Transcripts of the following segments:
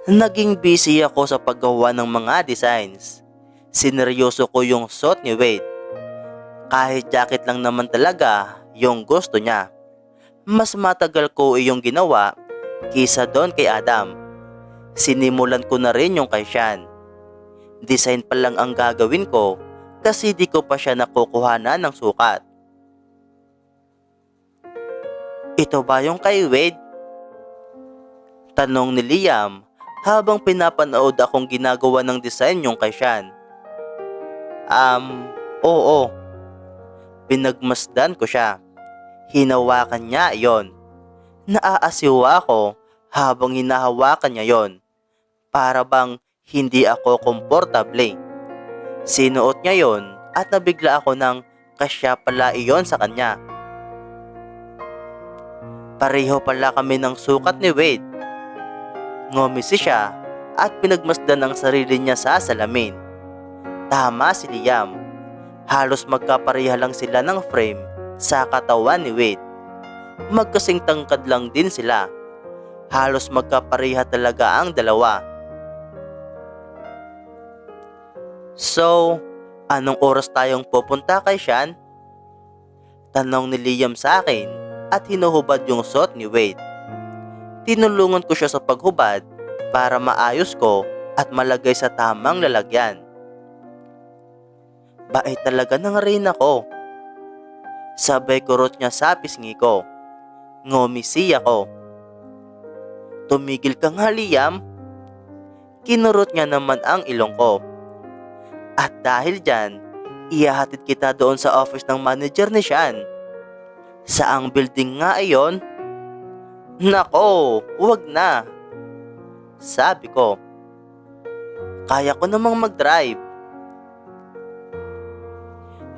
Naging busy ako sa paggawa ng mga designs. Sineryoso ko yung suot ni Wade. Kahit jacket lang naman talaga yung gusto niya. Mas matagal ko iyong ginawa kisa doon kay Adam. Sinimulan ko na rin yung kay Sean. Design pa lang ang gagawin ko kasi di ko pa siya nakukuhanan ng sukat. Ito ba yung kay Wade? Tanong ni Liam habang pinapanood akong ginagawa ng design yung kay Sean. Oo. Pinagmasdan ko siya. Hinawakan niya iyon. Naaasiwa ako habang hinahawakan niya yon. Para bang hindi ako komportable. Sinuot niya yon at nabigla ako ng kasya pala iyon sa kanya. Pareho pala kami ng sukat ni Wade. Ngumisi siya at pinagmasdan ang sarili niya sa salamin. Tama si Liam. Halos magkapareha lang sila ng frame sa katawan ni Wade. Magkasing tangkad lang din sila. Halos magkapareha talaga ang dalawa. So, anong oras tayong pupunta kay Sean? Tanong ni Liam sa akin at hinuhubad yung suot ni Wade. Tinulungan ko siya sa paghubad para maayos ko at malagay sa tamang lalagyan. Bait talaga ng Reyna ko. Sabay kurot niya sa pisngi ko. Ngumisi ako. Tumigil ka nga, Liam. Kinurot niya naman ang ilong ko. At dahil dyan, ihahatid kita doon sa office ng manager ni Sean. Saang building nga ayon? Nako, huwag na. Sabi ko. Kaya ko namang mag-drive.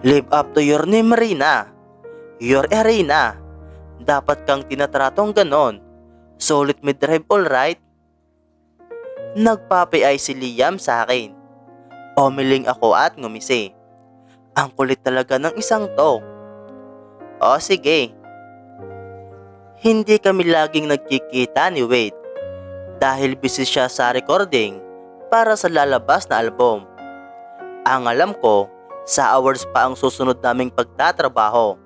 Live up to your name, Reyna. You're a Reyna. Dapat kang tinatratong ganon. So let me drive, alright? Nagpapi-ay si Liam sa akin. Umiling ako at ngumisi. Ang kulit talaga ng isang to. O sige. Hindi kami laging nagkikita ni Wade dahil busy siya sa recording para sa lalabas na album. Ang alam ko, sa awards pa ang susunod naming pagtatrabaho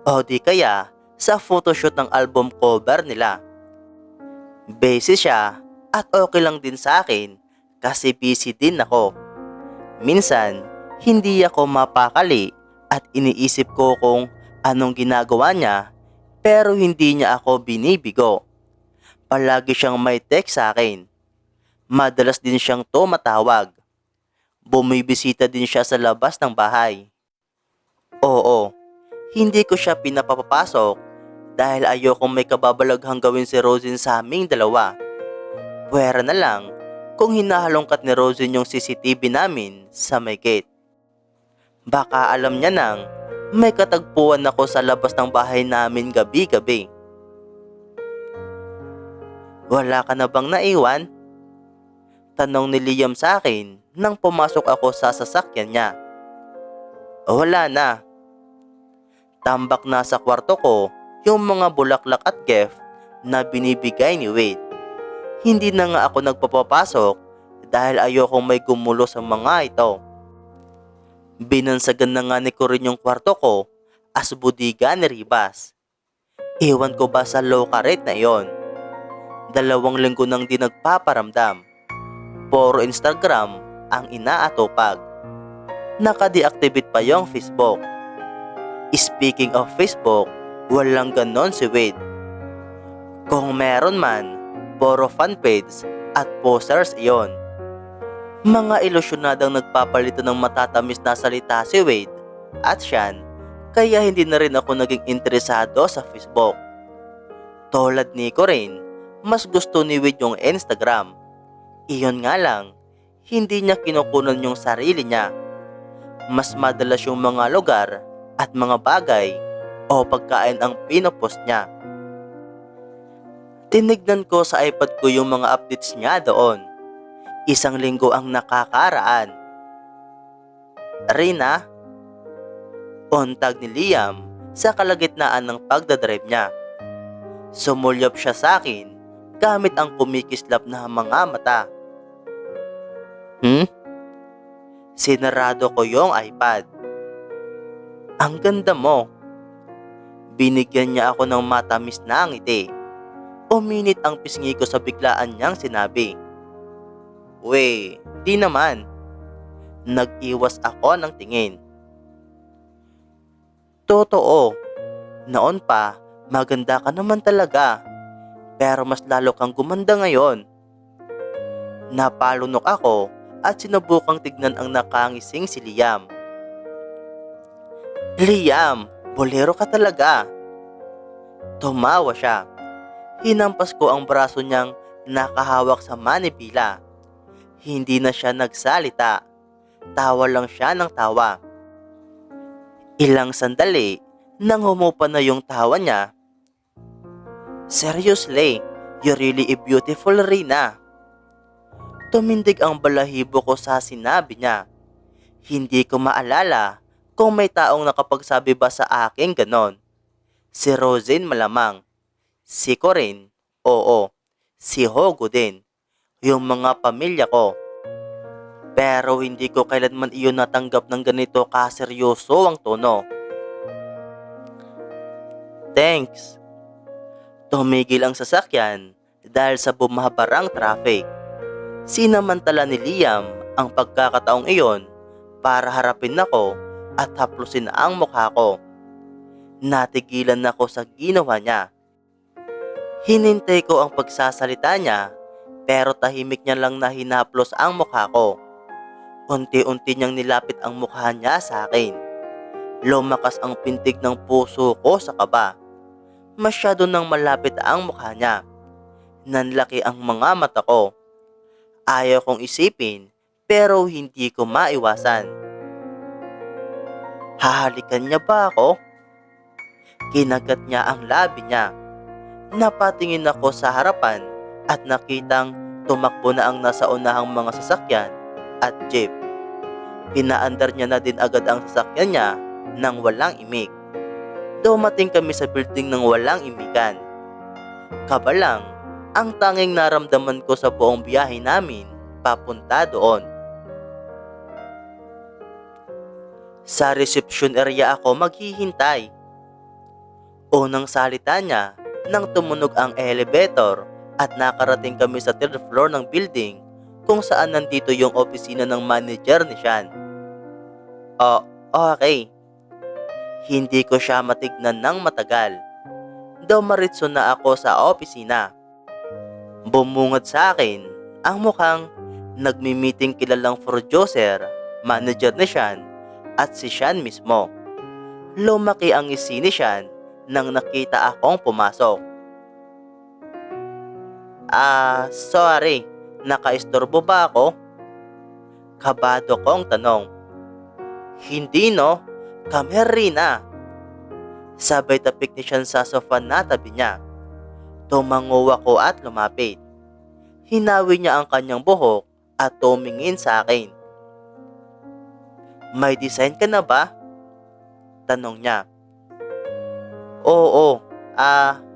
o di kaya sa photoshoot ng album cover nila. Busy siya at okay lang din sa akin kasi busy din ako. Minsan, hindi ako mapakali at iniisip ko kung anong ginagawa niya pero hindi niya ako binibigo. Palagi siyang may text sa akin. Madalas din siyang tumatawag. Bumibisita din siya sa labas ng bahay. Oo, hindi ko siya pinapapasok dahil ayokong may kababalaghang gawin si Rosin sa aming dalawa. Pwera na lang kung hinahalongkat ni Rosin yung CCTV namin sa may gate. Baka alam niya nang may katagpuan ako sa labas ng bahay namin gabi-gabi. Wala ka na bang naiwan? Tanong ni Liam sa akin nang pumasok ako sa sasakyan niya. Wala na. Tambak na sa kwarto ko yung mga bulaklak at gift na binibigay ni Wade. Hindi na nga ako nagpapapasok dahil ayokong may gumulo sa mga ito. Binansagan na nga ni Corinne yung kwarto ko as budiga ni Ribas. Ewan ko ba sa low rate na iyon. 2 linggo nang di nagpaparamdam. Puro Instagram ang inaatupag. Naka-deactivate pa yung Facebook. Speaking of Facebook, walang ganon si Wade. Kung meron man, puro fanpage at posters iyon. Mga ilusyonadang nagpapalito ng matatamis na salita si Wade at Sean, kaya hindi na rin ako naging interesado sa Facebook. Tulad ni Corinne, mas gusto ni Wade yung Instagram. Iyon nga lang, hindi niya kinukunan yung sarili niya. Mas madalas yung mga lugar at mga bagay o pagkain ang pinopost niya. Tinignan ko sa iPad ko yung mga updates niya doon. 1 linggo ang nakakaraan. Reyna? Untag ni Liam sa kalagitnaan ng pagdadrive niya. Sumulyap siya sa akin gamit ang kumikislap na mga mata. Hmm? Sinarado ko yung iPad. Ang ganda mo. Binigyan niya ako ng matamis na ngiti. Uminit ang pisngi ko sa biglaan niyang sinabi. We, di naman. Nag-iwas ako ng tingin. Totoo, noon pa, maganda ka naman talaga. Pero mas lalo kang gumanda ngayon. Napalunok ako at sinubukang tignan ang nakangising si Liam. Liam, bolero ka talaga. Tumawa siya. Hinampas ko ang braso niyang nakahawak sa manibila. Hindi na siya nagsalita. Tawa lang siya ng tawa. Ilang sandali nang humupa na yung tawa niya. Seriously, you're really a beautiful Rina. Tumindig ang balahibo ko sa sinabi niya. Hindi ko maalala kung may taong nakapagsabi ba sa akin ganon. Si Rosin malamang. Si Corinne, oo. Si Hogo din. Yung mga pamilya ko. Pero hindi ko kailanman iyon natanggap ng ganito kaseryoso ang tono. Thanks. Tumigil ang sasakyan dahil sa bumabarang traffic. Sinamantala ni Liam ang pagkakataong iyon para harapin ako at haplusin ang mukha ko. Natigilan ako sa ginawa niya. Hinintay ko ang pagsasalita niya pero tahimik niya lang na hinaplos ang mukha ko. Unti-unti niyang nilapit ang mukha niya sa akin. Lumakas ang pintig ng puso ko sa kaba. Masyado nang malapit ang mukha niya. Nanlaki ang mga mata ko. Ayaw kong isipin pero hindi ko maiwasan. Hahalikan niya ba ako? Kinagat niya ang labi niya. Napatingin ako sa harapan at nakitang tumakbo na ang nasa unahang mga sasakyan at jeep. Pinaandar niya na din agad ang sasakyan niya nang walang imik. Dumating kami sa building ng walang imikan. Kabalang, ang tanging naramdaman ko sa buong biyahe namin papunta doon. Sa reception area ako maghihintay. Unang salita niya nang tumunog ang elevator at nakarating kami sa third floor ng building kung saan nandito yung opisina ng manager ni Sean. Okay. Hindi ko siya matignan ng matagal. Dumaritso na ako sa opisina. Bumungad sa akin ang mukhang nagmi-meeting kilalang producer, manager ni Sean at si Sean mismo. Lumaki ang ngisi ni Sean nang nakita akong pumasok. Sorry, nakaistorbo ba ako? Kabado kong tanong. Hindi no, come here Rina. Sabay tapik ni Sean sa sofa na tabi niya. Tumango ako at lumapit. Hinawi niya ang kanyang buhok at tumingin sa akin. May design ka na ba? Tanong niya. Oo,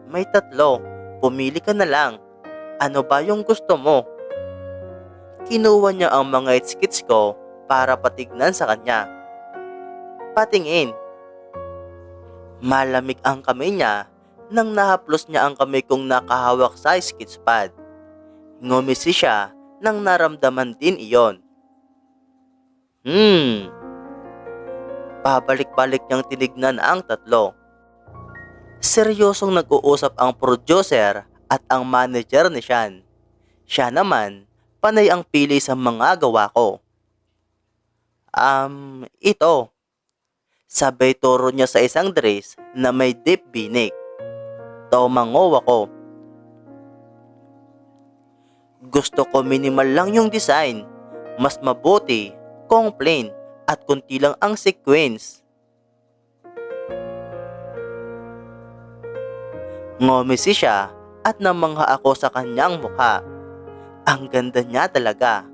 may 3. Pumili ka na lang. Ano ba yung gusto mo? Kinuha niya ang mga skits ko para patignan sa kanya. Patingin. Malamig ang kamay niya nang nahaplos niya ang kamay kong nakahawak sa skits pad. Ngumisi siya nang naramdaman din iyon. Pabalik-balik niyang tinignan ang 3. Seryosong nag-uusap ang producer at ang manager ni Sean. Siya naman, panay ang pili sa mga gawa ko. Ito. Sabay turo niya sa isang dress na may deep binik. Tumango ako. Gusto ko minimal lang yung design. Mas mabuti kung plain at kunti lang ang sequence. Ngumisi siya at namangha ako sa kanyang mukha. Ang ganda niya talaga.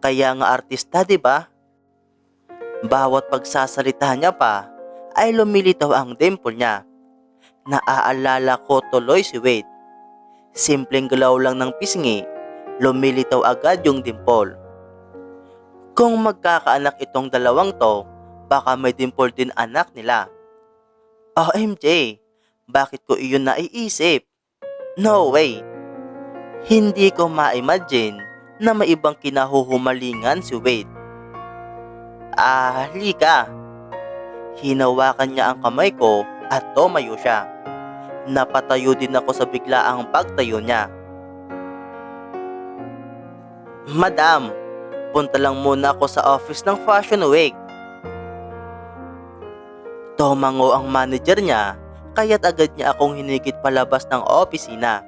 Kaya nga artista, di ba? Bawat pagsasalita niya pa ay lumilitaw ang dimple niya. Naaalala ko tuloy si Wade. Simpleng galaw lang ng pisngi, lumilitaw agad yung dimple. Kung magkakaanak itong dalawang to, baka may dimple din anak nila. OMG, bakit ko iyon naiisip? No way! Hindi ko ma-imagine na may ibang kinahuhumalingan si Wade. Halika! Hinawakan niya ang kamay ko at tumayo siya. Napatayo din ako sa biglaang pagtayo niya. Madam, punta lang muna ako sa office ng Fashion Week. Tumango ang manager niya, kaya't agad niya akong hinigit palabas ng opisina.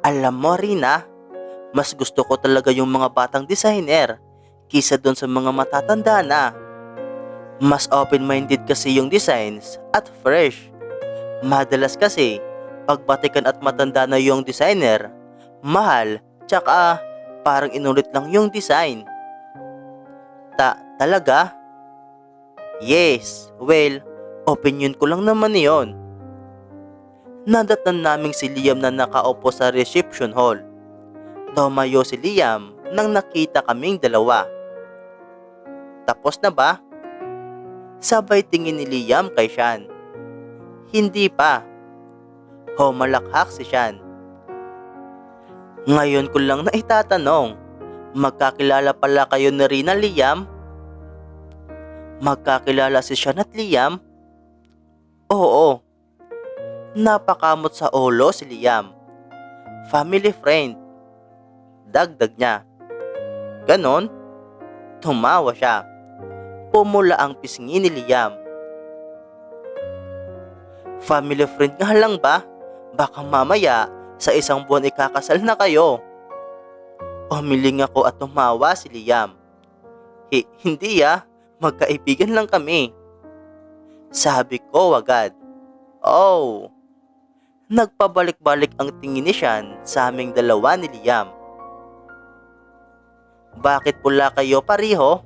Alam mo, Rina, mas gusto ko talaga yung mga batang designer kisa doon sa mga matatanda na. Mas open-minded kasi yung designs at fresh. Madalas kasi, pagbatikan at matanda na yung designer, mahal, tsaka parang inulit lang yung design. Talaga? Yes, well, opinion ko lang naman yon. Nadatnan naming si Liam na nakaupo sa reception hall. Tumayo si Liam nang nakita kaming dalawa. Tapos na ba? Sabay tingin ni Liam kay Sean. Hindi pa. Humalakhak si Sean. Ngayon ko lang na itatanong, magkakilala pala kayo ni Rina, Liam? Magkakilala si Sean at Liam? Oo. Napakamot sa ulo si Liam. Family friend. Dagdag niya. Ganon? Tumawa siya. Pumula ang pisngi ni Liam. Family friend nga lang ba? Baka mamaya sa isang buwan ikakasal na kayo. Umiling ako at tumawa si Liam. Hindi magkaibigan lang kami. Sabi ko agad. Oh. Nagpabalik-balik ang tingin ni Sean sa aming dalawa ni Liam. Bakit pula kayo pareho?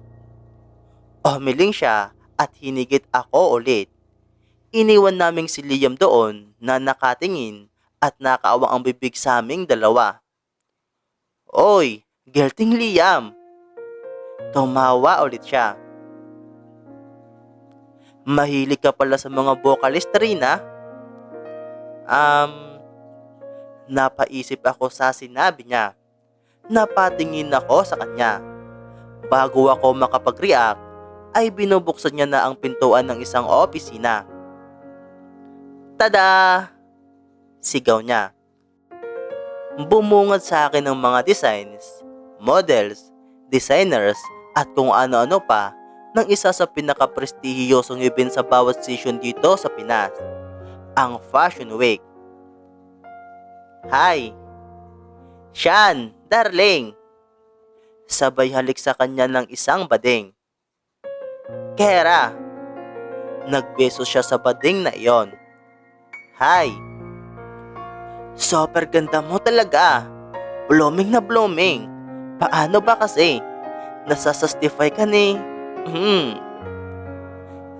Umiling siya at hinigit ako ulit. Iniwan naming si Liam doon na nakatingin at nakaawang ang bibig sa aming dalawa. Oy, gelting Liam! Tumawa ulit siya. Mahilig ka pala sa mga vocalist, Rina? Napaisip ako sa sinabi niya. Napatingin ako sa kanya. Bago ako makapag-react, ay binubuksan niya na ang pintuan ng isang opisina. Tada! Sigaw niya. Bumungad sa akin ng mga designs, models, designers, at kung ano-ano pa ng isa sa pinaka-prestihiyosong event sa bawat season dito sa Pinas, ang Fashion Week. Hi! Sean, darling! Sabay halik sa kanya ng isang bading. Kera! Nagbeso siya sa bading na iyon. Hi! Super ganda mo talaga. Blooming na blooming. Paano ba kasi? Nasasastify ka ni...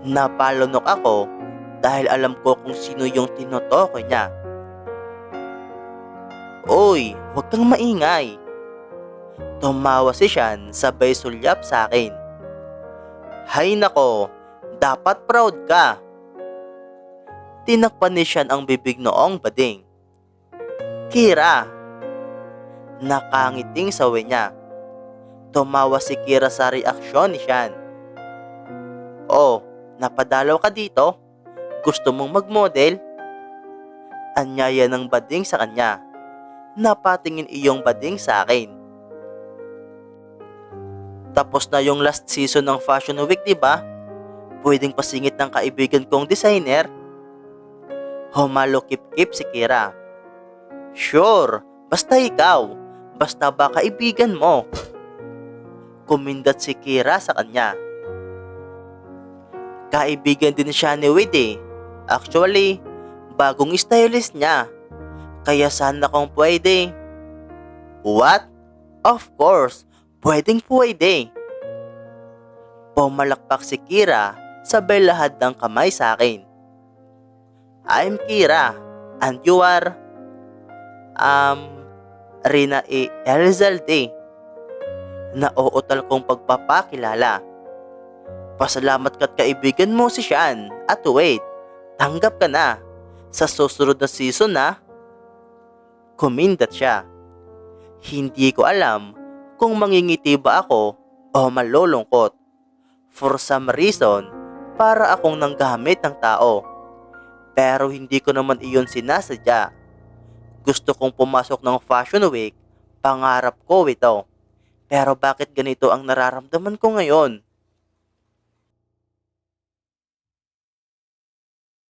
Napalunok ako dahil alam ko kung sino yung tinutukoy niya. Oy, huwag kang maingay. Tumawa si Sean sabay sulyap sa akin. Hay nako, dapat proud ka. Tinakpan ni Sean ang bibig noong bading. Kira! Nakangiting sawi niya. Tumawa si Kira sa reaksyon ni Sean. Oh, napadalaw ka dito? Gusto mong mag-model? Anyaya ng bading sa kanya. Napatingin iyong bading sa akin. Tapos na yung last season ng Fashion Week, diba? Pwedeng pasingit ng kaibigan kong designer. Humalokip-kip si Kira. Sure, basta ikaw. Basta ba kaibigan mo? Kumindat si Kira sa kanya. Kaibigan din siya ni Wade. Actually, bagong stylist niya. Kaya sana kung pwede. What? Of course, pwedeng pwede. Pumalakpak si Kira sabay lahad ng kamay sa akin. I'm Kira, and you are... Um, Rina E. Elizalde. Nauutal kong pagpapakilala. Pasalamat ka't kaibigan mo si Sean. At wait, tanggap ka na. Sa susunod na season na. Kumindat siya. Hindi ko alam kung mangingiti ba ako o malulungkot. For some reason, para akong nanggamit ng tao. Pero hindi ko naman iyon sinasadya. Gusto kong pumasok ng Fashion Week. Pangarap ko ito. Pero bakit ganito ang nararamdaman ko ngayon?